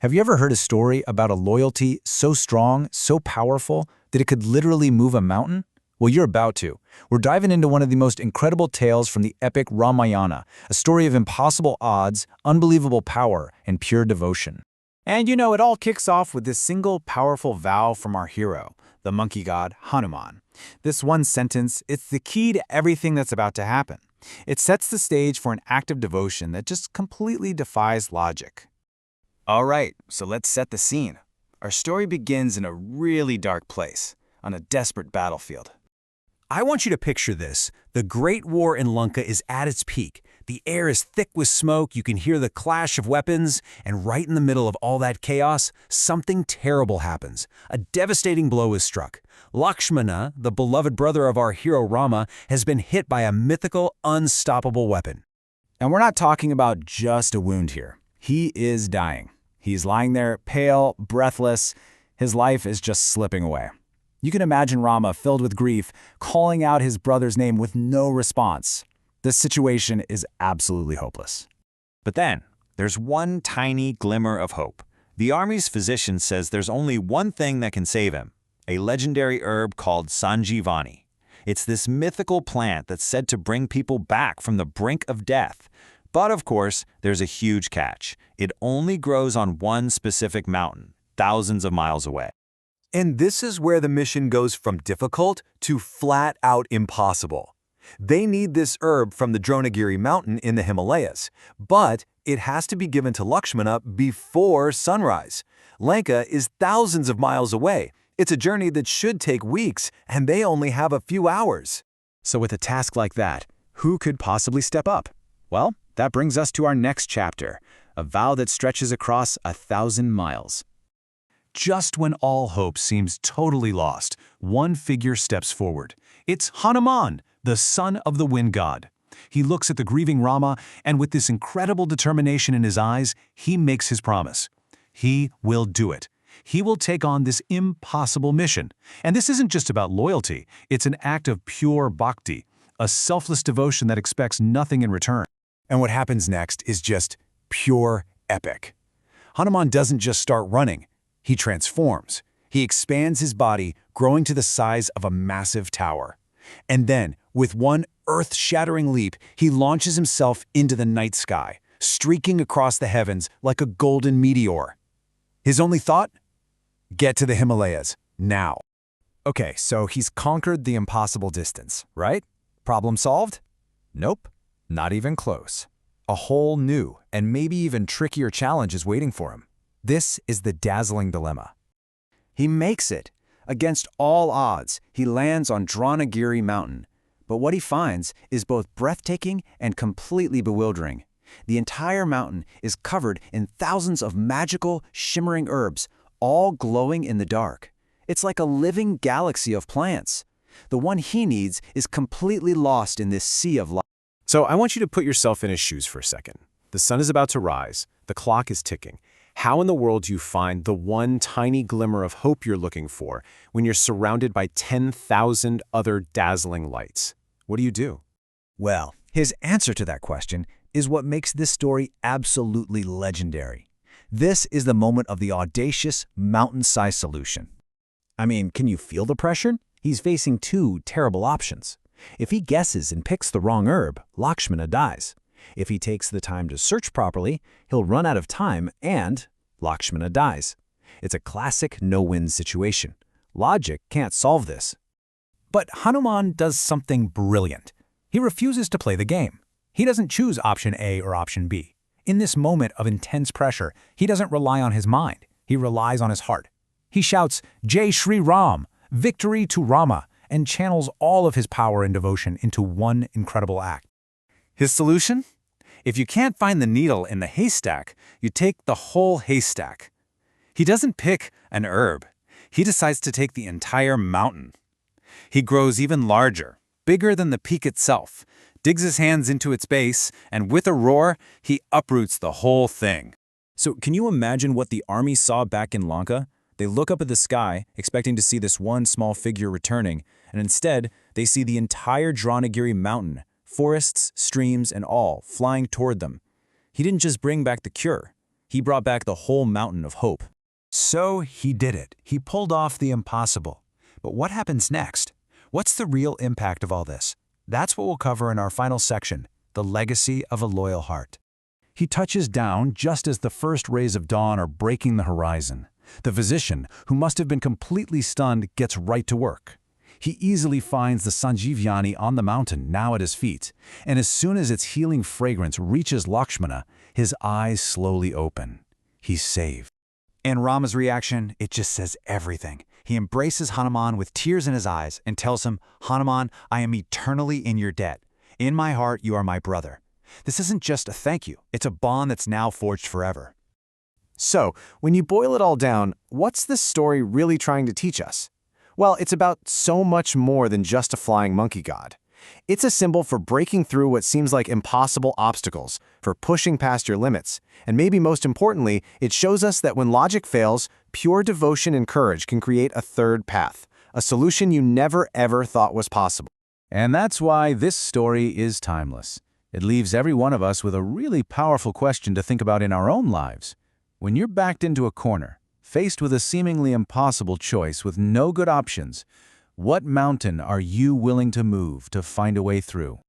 Have you ever heard a story about a loyalty so strong, so powerful, that it could literally move a mountain? Well, you're about to. We're diving into one of the most incredible tales from the epic Ramayana, a story of impossible odds, unbelievable power, and pure devotion. And it all kicks off with this single powerful vow from our hero, the monkey god Hanuman. This one sentence, it's the key to everything that's about to happen. It sets the stage for an act of devotion that just completely defies logic. All right, so let's set the scene. Our story begins in a really dark place, on a desperate battlefield. I want you to picture this. The Great War in Lanka is at its peak. The air is thick with smoke, you can hear the clash of weapons, and right in the middle of all that chaos, something terrible happens. A devastating blow is struck. Lakshmana, the beloved brother of our hero Rama, has been hit by a mythical, unstoppable weapon. And we're not talking about just a wound here. He is dying. He's lying there, pale, breathless. His life is just slipping away. You can imagine Rama, filled with grief, calling out his brother's name with no response. This situation is absolutely hopeless. But then, there's one tiny glimmer of hope. The army's physician says there's only one thing that can save him, a legendary herb called Sanjivani. It's this mythical plant that's said to bring people back from the brink of death. But of course, there's a huge catch. It only grows on one specific mountain, thousands of miles away. And this is where the mission goes from difficult to flat-out impossible. They need this herb from the Dronagiri mountain in the Himalayas, but it has to be given to Lakshmana before sunrise. Lanka is thousands of miles away. It's a journey that should take weeks, and they only have a few hours. So with a task like that, who could possibly step up? Well, that brings us to our next chapter, a vow that stretches across 1,000 miles. Just when all hope seems totally lost, one figure steps forward. It's Hanuman, the son of the wind god. He looks at the grieving Rama, and with this incredible determination in his eyes, he makes his promise. He will do it. He will take on this impossible mission. And this isn't just about loyalty, it's an act of pure bhakti, a selfless devotion that expects nothing in return. And what happens next is just pure epic. Hanuman doesn't just start running. He transforms. He expands his body, growing to the size of a massive tower. And then, with one earth-shattering leap, he launches himself into the night sky, streaking across the heavens like a golden meteor. His only thought? Get to the Himalayas, now. Okay, so he's conquered the impossible distance, right? Problem solved? Nope, not even close. A whole new, and maybe even trickier challenge is waiting for him. This is the dazzling dilemma. He makes it. Against all odds, he lands on Dronagiri mountain. But what he finds is both breathtaking and completely bewildering. The entire mountain is covered in thousands of magical, shimmering herbs, all glowing in the dark. It's like a living galaxy of plants. The one he needs is completely lost in this sea of light. So I want you to put yourself in his shoes for a second. The sun is about to rise. The clock is ticking. How in the world do you find the one tiny glimmer of hope you're looking for when you're surrounded by 10,000 other dazzling lights? What do? Well, his answer to that question is what makes this story absolutely legendary. This is the moment of the audacious, mountain-sized solution. I mean, can you feel the pressure? He's facing two terrible options. If he guesses and picks the wrong herb, Lakshmana dies. If he takes the time to search properly, he'll run out of time and Lakshmana dies. It's a classic no-win situation. Logic can't solve this. But Hanuman does something brilliant. He refuses to play the game. He doesn't choose option A or option B. In this moment of intense pressure, he doesn't rely on his mind. He relies on his heart. He shouts, "Jai Shri Ram, victory to Rama," and channels all of his power and devotion into one incredible act. His solution? If you can't find the needle in the haystack, you take the whole haystack. He doesn't pick an herb. He decides to take the entire mountain. He grows even larger, bigger than the peak itself, digs his hands into its base, and with a roar, he uproots the whole thing. So can you imagine what the army saw back in Lanka? They look up at the sky, expecting to see this one small figure returning, and instead, they see the entire Dronagiri mountain, forests, streams, and all, flying toward them. He didn't just bring back the cure. He brought back the whole mountain of hope. So he did it. He pulled off the impossible. But what happens next? What's the real impact of all this? That's what we'll cover in our final section, the legacy of a loyal heart. He touches down just as the first rays of dawn are breaking the horizon. The physician, who must have been completely stunned, gets right to work. He easily finds the Sanjeevani on the mountain, now at his feet, and as soon as its healing fragrance reaches Lakshmana, his eyes slowly open. He's saved. And Rama's reaction, it just says everything. He embraces Hanuman with tears in his eyes and tells him, "Hanuman, I am eternally in your debt. In my heart, you are my brother." This isn't just a thank you, it's a bond that's now forged forever. So, when you boil it all down, what's this story really trying to teach us? Well, it's about so much more than just a flying monkey god. It's a symbol for breaking through what seems like impossible obstacles, for pushing past your limits, and maybe most importantly, it shows us that when logic fails, pure devotion and courage can create a third path, a solution you never ever thought was possible. And that's why this story is timeless. It leaves every one of us with a really powerful question to think about in our own lives. When you're backed into a corner, faced with a seemingly impossible choice with no good options, what mountain are you willing to move to find a way through?